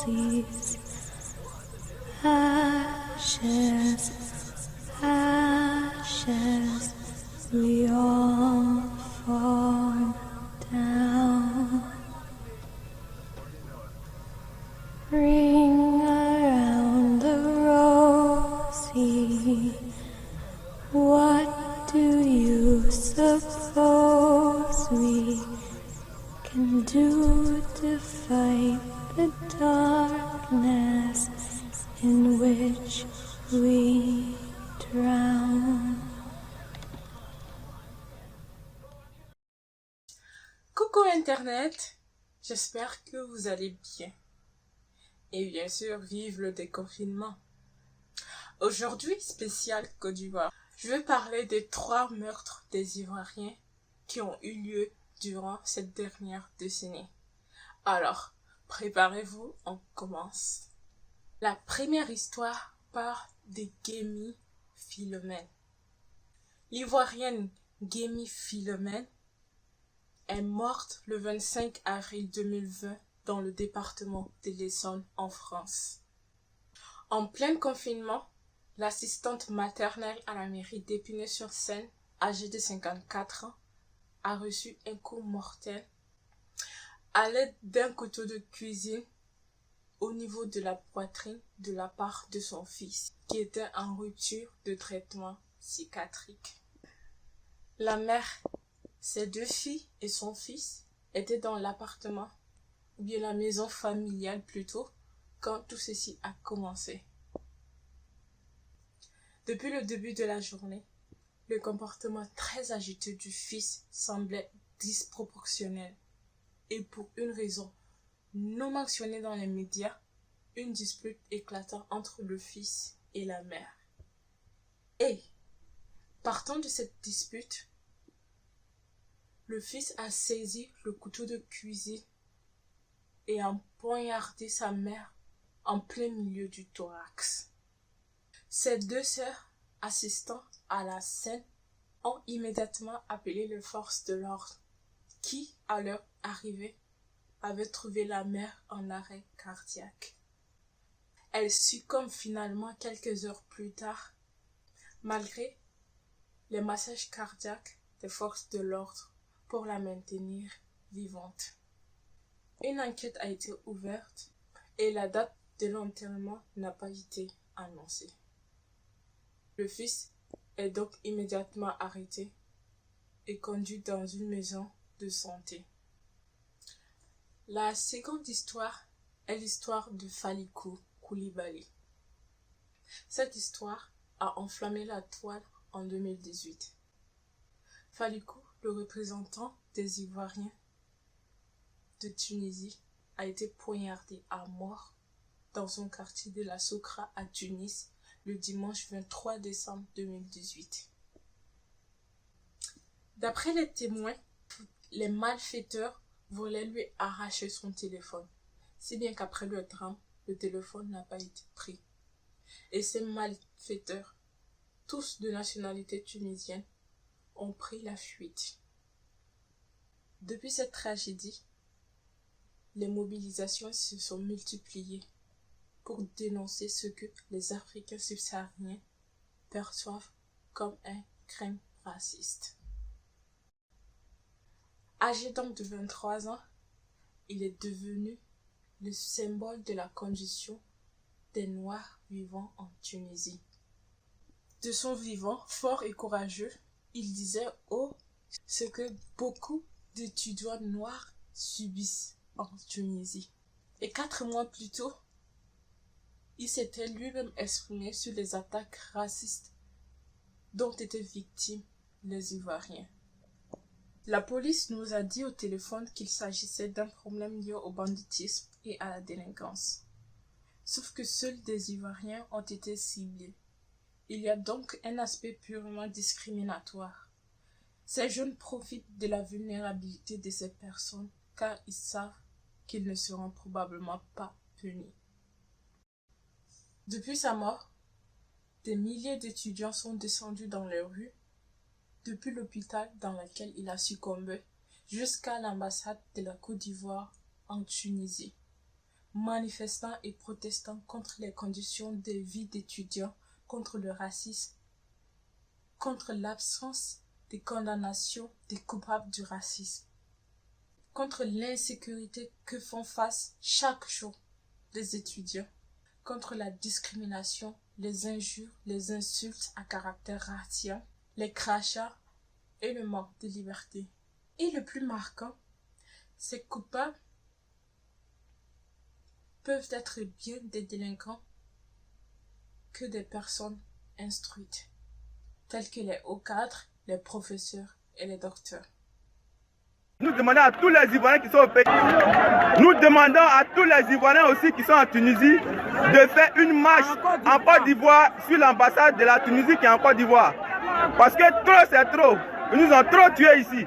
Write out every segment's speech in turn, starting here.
roses, ashes, ashes, we all fall down. Ring around the rosy, what do you suppose we can do to fight the darkness in which we drown? Coucou Internet, j'espère que vous allez bien. Et bien sûr, vive le déconfinement. Aujourd'hui, spécial Côte d'Ivoire, je vais parler des 3 meurtres des Ivoiriens qui ont eu lieu durant cette dernière décennie. Alors, préparez-vous, on commence. La première histoire parle de Guémy Philomène. L'Ivoirienne Guémy Philomène est morte le 25 avril 2020 dans le département de l'Essonne en France. En plein confinement, l'assistante maternelle à la mairie d'Épinay-sur-Seine, âgée de 54 ans, a reçu un coup mortel à l'aide d'un couteau de cuisine au niveau de la poitrine de la part de son fils, qui était en rupture de traitement psychiatrique. La mère, ses 2 filles et son fils étaient dans l'appartement, ou bien la maison familiale plutôt, quand tout ceci a commencé. Depuis le début de la journée, le comportement très agité du fils semblait disproportionnel. Et pour une raison non mentionnée dans les médias, une dispute éclata entre le fils et la mère. Et, partant de cette dispute, le fils a saisi le couteau de cuisine et a poignardé sa mère en plein milieu du thorax. Ses 2 sœurs, assistant à la scène, ont immédiatement appelé les forces de l'ordre qui, à leur arrivée, avaient trouvé la mère en arrêt cardiaque. Elle succombe finalement quelques heures plus tard, malgré les massages cardiaques des forces de l'ordre pour la maintenir vivante. Une enquête a été ouverte et la date de l'enterrement n'a pas été annoncée. Le fils est donc immédiatement arrêté et conduit dans une maison de santé. La seconde histoire est l'histoire de Falikou Koulibaly. Cette histoire a enflammé la toile en 2018. Falikou, le représentant des Ivoiriens de Tunisie, a été poignardé à mort dans son quartier de la Soukra à Tunis le dimanche 23 décembre 2018. D'après les témoins, les malfaiteurs voulaient lui arracher son téléphone, si bien qu'après le drame, le téléphone n'a pas été pris. Et ces malfaiteurs, tous de nationalité tunisienne, ont pris la fuite. Depuis cette tragédie, les mobilisations se sont multipliées pour dénoncer ce que les Africains subsahariens perçoivent comme un crime raciste. Âgé donc de 23 ans, il est devenu le symbole de la condition des Noirs vivant en Tunisie. De son vivant, fort et courageux, il disait haut ce que beaucoup d'étudiants noirs subissent en Tunisie. Et 4 mois plus tôt, il s'était lui-même exprimé sur les attaques racistes dont étaient victimes les Ivoiriens. La police nous a dit au téléphone qu'il s'agissait d'un problème lié au banditisme et à la délinquance. Sauf que seuls des Ivoiriens ont été ciblés. Il y a donc un aspect purement discriminatoire. Ces jeunes profitent de la vulnérabilité de ces personnes car ils savent qu'ils ne seront probablement pas punis. Depuis sa mort, des milliers d'étudiants sont descendus dans les rues, depuis l'hôpital dans lequel il a succombé jusqu'à l'ambassade de la Côte d'Ivoire en Tunisie. manifestant et protestant contre les conditions de vie d'étudiants, contre le racisme, contre l'absence de condamnation des coupables du racisme, contre l'insécurité que font face chaque jour les étudiants, contre la discrimination, les injures, les insultes à caractère racial, les crachats et le manque de liberté. Et le plus marquant, ces coupables peuvent être bien des délinquants que des personnes instruites, telles que les hauts cadres, les professeurs et les docteurs. Nous demandons à tous les Ivoiriens qui sont au pays, nous demandons à tous les Ivoiriens aussi qui sont en Tunisie de faire une marche en Côte d'Ivoire sur l'ambassade de la Tunisie qui est en Côte d'Ivoire. Parce que trop c'est trop, ils nous ont trop tués ici.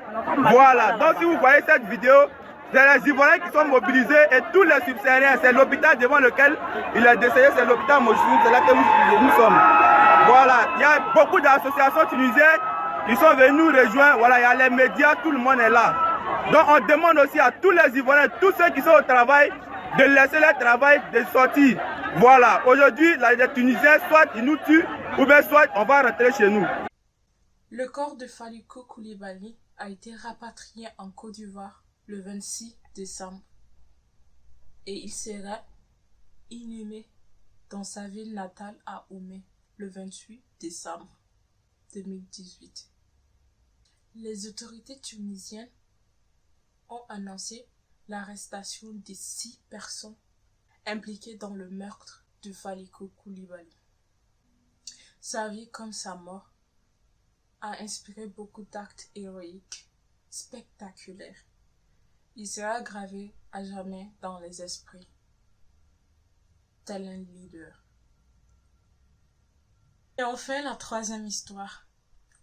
Voilà, donc si vous voyez cette vidéo, c'est les Ivoiriens qui sont mobilisés et tous les subsahariens, c'est l'hôpital devant lequel il est décédé, c'est l'hôpital Moshoun, c'est là que nous sommes. Voilà, il y a beaucoup d'associations tunisiennes qui sont venues nous rejoindre, voilà, il y a les médias, tout le monde est là. Donc on demande aussi à tous les Ivoiriens, tous ceux qui sont au travail, de laisser leur travail, de sortir. Voilà, aujourd'hui, les Tunisiens, soit ils nous tuent, ou bien soit on va rentrer chez nous. Le corps de Faliko Coulibaly a été rapatrié en Côte d'Ivoire le 26 décembre et il sera inhumé dans sa ville natale à Oumé le 28 décembre 2018. Les autorités tunisiennes ont annoncé l'arrestation de 6 personnes impliquées dans le meurtre de Faliko Coulibaly. Sa vie comme sa mort a inspiré beaucoup d'actes héroïques, spectaculaires. Il sera gravé à jamais dans les esprits, tel un leader. Et enfin, la troisième histoire.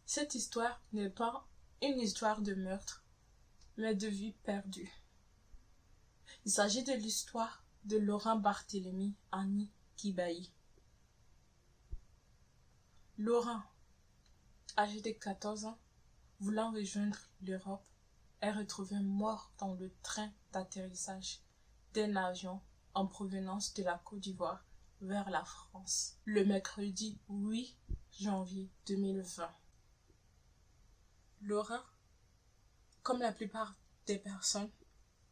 Cette histoire n'est pas une histoire de meurtre, mais de vie perdue. Il s'agit de l'histoire de Laurent Barthélemy Annie Kibayi. Laurent, âgé de 14 ans, voulant rejoindre l'Europe, est retrouvé mort dans le train d'atterrissage d'un avion en provenance de la Côte d'Ivoire vers la France, le mercredi 8 janvier 2020. Laurent, comme la plupart des personnes,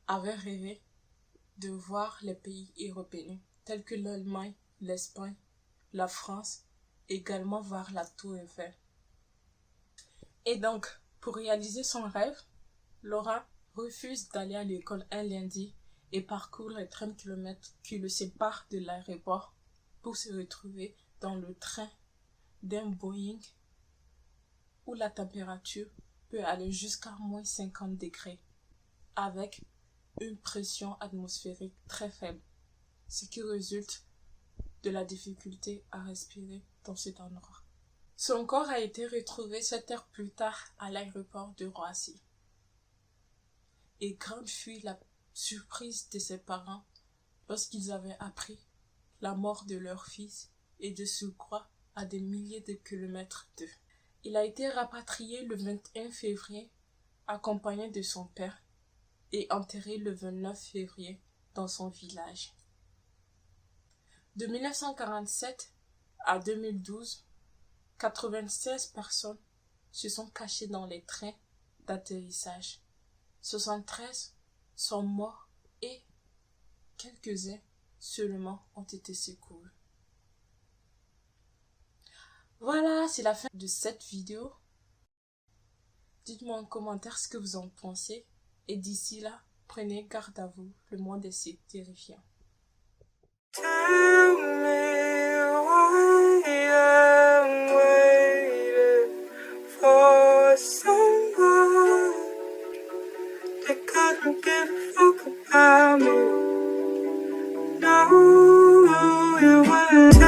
avait rêvé de voir les pays européens tels que l'Allemagne, l'Espagne, la France, également voir la Tour Eiffel. Et donc, pour réaliser son rêve, Laurent refuse d'aller à l'école un lundi et parcourt les 30 km qui le séparent de l'aéroport pour se retrouver dans le train d'un Boeing où la température peut aller jusqu'à moins 50 degrés avec une pression atmosphérique très faible, ce qui résulte de la difficulté à respirer dans cet endroit. Son corps a été retrouvé 7 heures plus tard à l'aéroport de Roissy. Et grande fut la surprise de ses parents lorsqu'ils avaient appris la mort de leur fils et de surcroît à des milliers de kilomètres d'eux. Il a été rapatrié le 21 février accompagné de son père et enterré le 29 février dans son village. De 1947 à 2012, 96 personnes se sont cachées dans les trains d'atterrissage. 73 sont morts et quelques-uns seulement ont été secourus. Voilà, c'est la fin de cette vidéo. Dites-moi en commentaire ce que vous en pensez. Et d'ici là, prenez garde à vous. Le monde est si terrifiant. Tell me why I'm waiting for someone that couldn't give a fuck about me. No, you wouldn't.